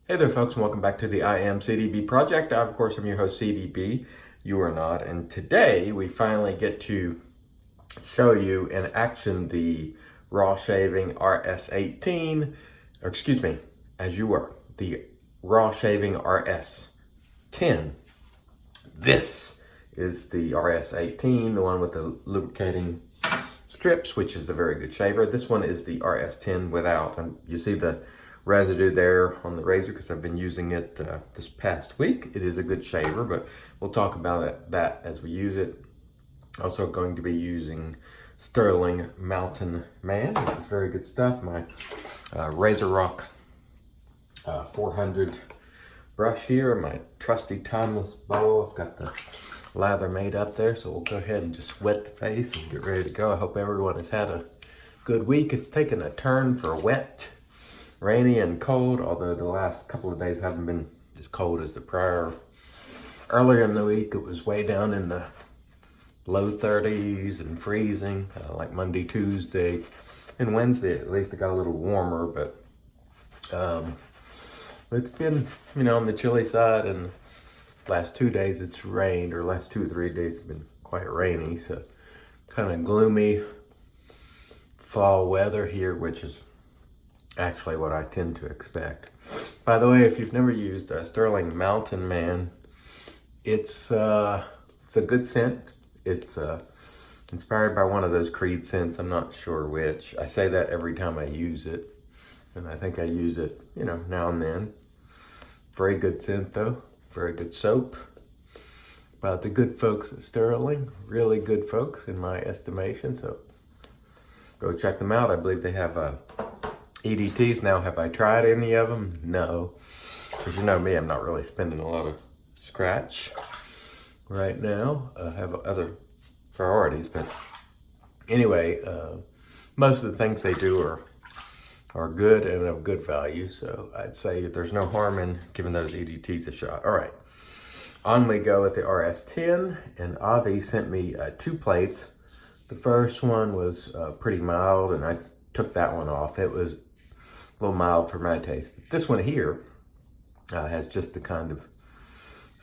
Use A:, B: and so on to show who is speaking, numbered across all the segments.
A: Hey there folks, and welcome back to the I Am CDB project. I, of course, am your host CDB. You are not. And today we finally get to show you in action the raw shaving RS-18, or excuse me, as you were, the raw shaving RS-10. This is the RS-18, the one with the lubricating strips, which is a very good shaver. This one is the RS-10 without, and you see the residue there on the razor because I've been using it this past week. It is a good shaver, but we'll talk about that as we use it. Also going to be using Stirling Mountain Man, which is very good stuff. My RazoRock 400 brush here, my trusty timeless bowl. I've got the lather made up there, so we'll go ahead and just wet the face and get ready to go. I hope everyone has had a good week. It's taken a turn for wet, rainy and cold, although the last couple of days haven't been as cold as the prior. Earlier in the week, it was way down in the low 30s and freezing, like Monday, Tuesday, and Wednesday. At least it got a little warmer, but it's been, on the chilly side, and last 2 days it's rained, or last 2 or 3 days have been quite rainy, so kind of gloomy fall weather here, which is actually what I tend to expect. By the way, if you've never used Stirling Mountain Man, it's a good scent. It's inspired by one of those Creed scents. I'm not sure which. I say that every time I use it, and I think I use it, now and then. Very good scent though. Very good soap. About the good folks at Stirling. Really good folks in my estimation. So go check them out. I believe they have EDTs now. Have I tried any of them? No. Because you know me, I'm not really spending a lot of scratch right now. I have other priorities, but anyway, most of the things they do are good and of good value. So I'd say there's no harm in giving those EDTs a shot. All right, on we go with the RS-10, and Avi sent me 2 plates. The first one was pretty mild, and I took that one off. It was a little mild for my taste. This one here has just the kind of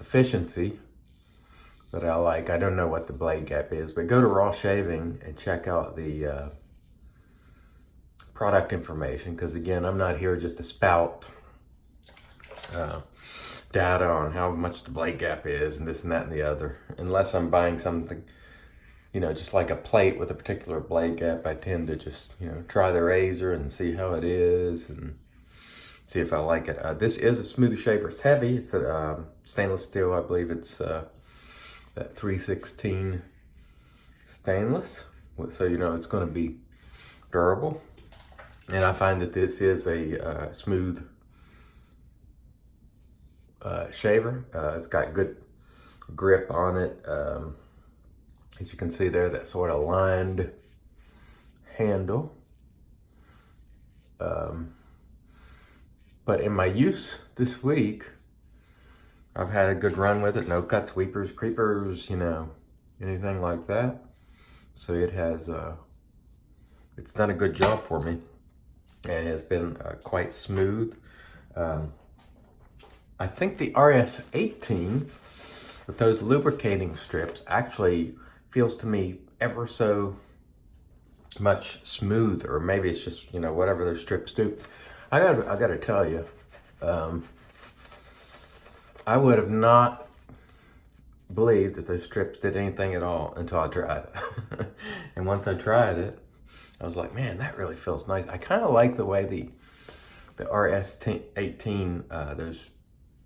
A: efficiency that I like. I don't know what the blade gap is, but go to Raw Shaving and check out the product information, because again, I'm not here just to spout data on how much the blade gap is and this and that and the other. Unless I'm buying something, just like a plate with a particular blade gap, I tend to just, try the razor and see how it is and see if I like it. This is a smooth shaver. It's heavy. It's a stainless steel. I believe it's that 316 stainless. So, it's going to be durable. And I find that this is a smooth shaver. It's got good grip on it. As you can see there, that sort of lined handle. But in my use this week, I've had a good run with it. No cuts, weepers, creepers, anything like that. So it has, it's done a good job for me. And has been quite smooth. I think the RS-18 with those lubricating strips actually feels to me ever so much smoother. Or maybe it's just, whatever those strips do. I gotta tell you, I would have not believed that those strips did anything at all until I tried it. And once I tried it, I was like, man, that really feels nice. I kind of like the way the RS-18,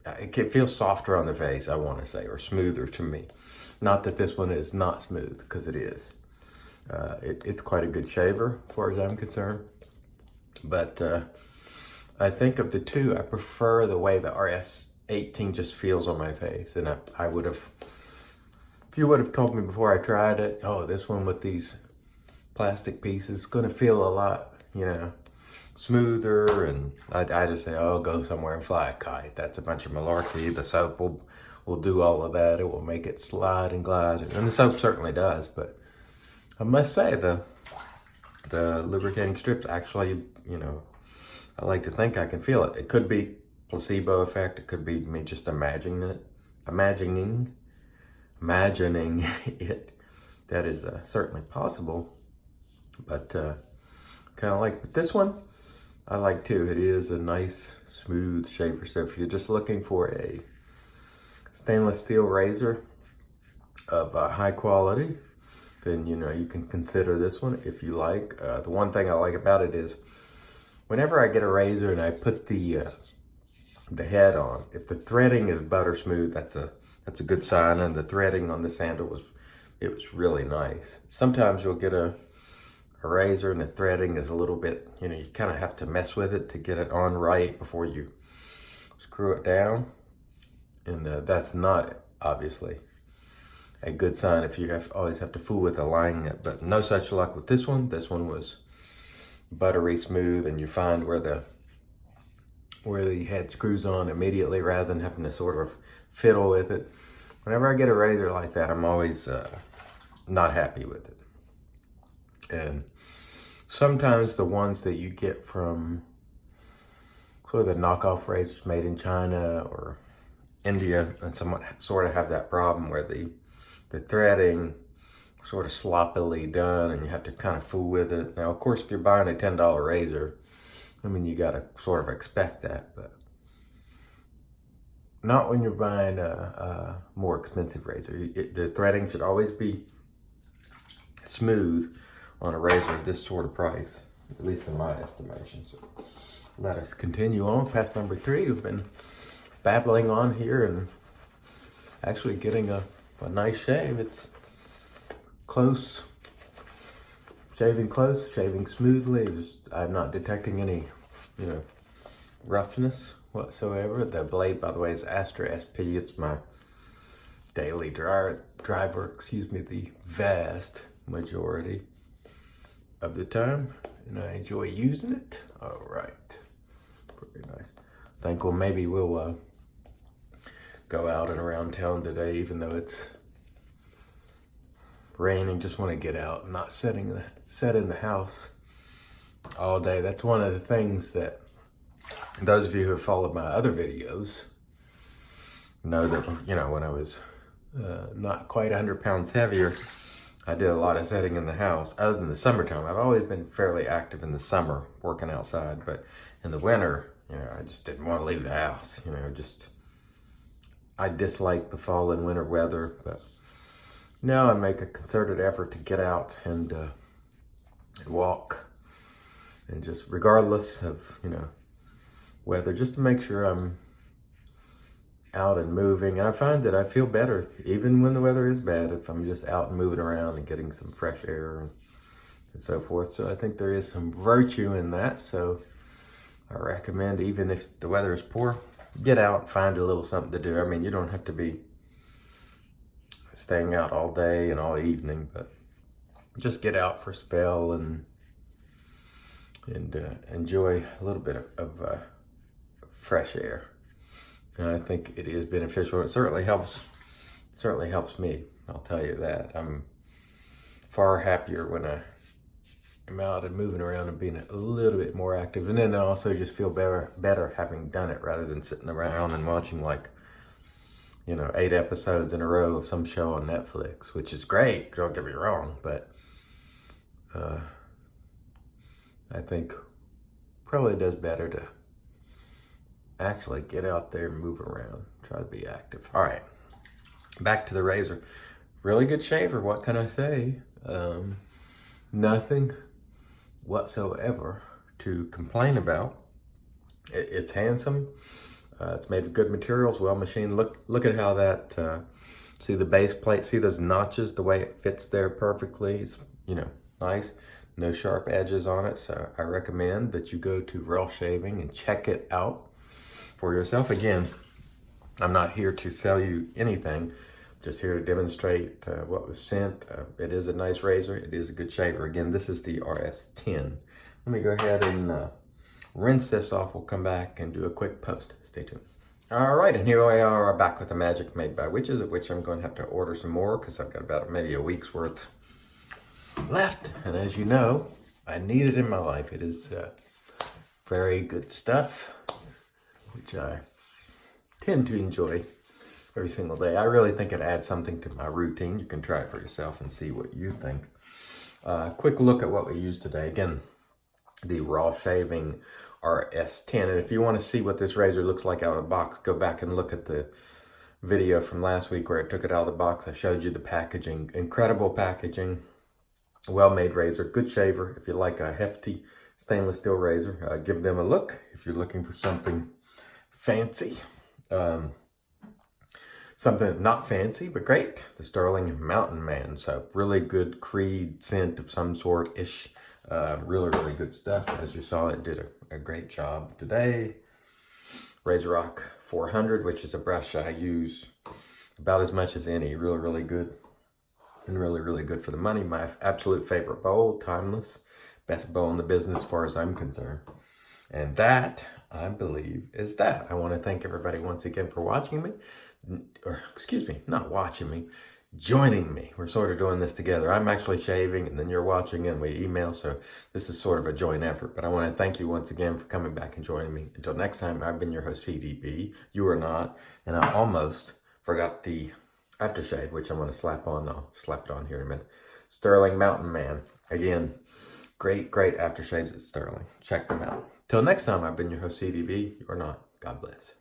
A: it feels softer on the face, I want to say, or smoother to me. Not that this one is not smooth, because it is. It's quite a good shaver, as far as I'm concerned. But I think of the two, I prefer the way the RS-18 just feels on my face. And I would have, if you would have told me before I tried it, oh, this one with these plastic pieces is going to feel a lot, smoother, and I just say, oh, go somewhere and fly a kite. That's a bunch of malarkey. The soap will do all of that. It will make it slide and glide, and the soap certainly does. But I must say, the lubricating strips actually, I like to think I can feel it. It could be placebo effect. It could be me just imagining it. That is certainly possible, but kind of like, but this one I like too. It is a nice smooth shaver. So if you're just looking for a stainless steel razor of high quality, then you can consider this one if you like. The one thing I like about it is whenever I get a razor and I put the head on, if the threading is butter smooth, that's a good sign. And the threading on this handle was really nice. Sometimes you'll get a razor and the threading is a little bit, you kind of have to mess with it to get it on right before you screw it down. And that's not obviously a good sign if you always have to fool with aligning it. But no such luck with this one. This one was buttery smooth, and you find where the head screws on immediately rather than having to sort of fiddle with it. Whenever I get a razor like that, I'm always not happy with it. And sometimes the ones that you get from sort of the knockoff razors made in China or India and sort of have that problem where the threading sort of sloppily done and you have to kind of fool with it. Now, of course, if you're buying a $10 razor, I mean, you got to sort of expect that, but not when you're buying a more expensive razor. The threading should always be smooth on a razor of this sort of price, at least in my estimation. So let us continue on past number 3. We've been babbling on here and actually getting a nice shave. It's close, shaving smoothly. I'm not detecting any, roughness whatsoever. The blade, by the way, is Astra SP. It's my daily driver, the vast majority of the time, and I enjoy using it. All right, pretty nice. Think maybe we'll go out and around town today, even though it's raining. Just want to get out and not sit in the house all day. That's one of the things that those of you who have followed my other videos know that, when I was not quite 100 pounds heavier, I did a lot of sitting in the house. Other than the summertime, I've always been fairly active in the summer, working outside. But in the winter, I just didn't want to leave the house. I dislike the fall and winter weather. But now I make a concerted effort to get out and walk. And just regardless of, weather, just to make sure I'm out and moving. And I find that I feel better even when the weather is bad if I'm just out and moving around and getting some fresh air and so forth. So I think there is some virtue in that. So I recommend, even if the weather is poor, get out and find a little something to do. I mean, you don't have to be staying out all day and all evening, but just get out for a spell and enjoy a little bit of fresh air. And I think it is beneficial. It certainly helps me. I'll tell you that. I'm far happier when I'm out and moving around and being a little bit more active. And then I also just feel better having done it rather than sitting around and watching 8 episodes in a row of some show on Netflix, which is great, don't get me wrong, but I think probably does better to actually get out there and move around, try to be active. All right, back to the razor. Really good shaver, what can I say? Nothing whatsoever to complain about. It's handsome. It's made of good materials, well machined. Look at how that, see the base plate, see those notches, the way it fits there perfectly. It's, nice. No sharp edges on it. So I recommend that you go to Raw Shaving and check it out for yourself. Again, I'm not here to sell you anything, just here to demonstrate what was sent. It is a nice razor. It is a good shaver. Again, this is the RS-10. Let me go ahead and rinse this off. We'll come back and do a quick post. Stay tuned. All right, and here we are back with the Magic Made by Witches, of which I'm going to have to order some more because I've got about maybe a week's worth left. And as you know, I need it in my life. It is very good stuff. which I tend to enjoy every single day. I really think it adds something to my routine. You can try it for yourself and see what you think. Quick look at what we used today. Again, the Raw Shaving RS-10. And if you want to see what this razor looks like out of the box, go back and look at the video from last week where I took it out of the box. I showed you the packaging. Incredible packaging. Well-made razor. Good shaver. If you like a hefty stainless steel razor, give them a look. If you're looking for something fancy, something not fancy but great, the Stirling Mountain Man. So really good Creed scent of some sort-ish. Really good stuff. As you saw, it did a great job today. RazoRock 400, which is a brush I use about as much as any. Really good. And really good for the money. My absolute favorite bowl, timeless. Best bowl in the business as far as I'm concerned. And that, I believe, is that. I want to thank everybody once again for watching me. Or, excuse me, not watching me. Joining me. We're sort of doing this together. I'm actually shaving and then you're watching and we email. So this is sort of a joint effort. But I want to thank you once again for coming back and joining me. Until next time, I've been your host, CDB. You are not. And I almost forgot the aftershave, which I'm going to slap on. I'll slap it on here in a minute. Stirling Mountain Man. Again, great aftershaves at Stirling. Check them out. Till next time, I've been your host, CDB. You are not. God bless.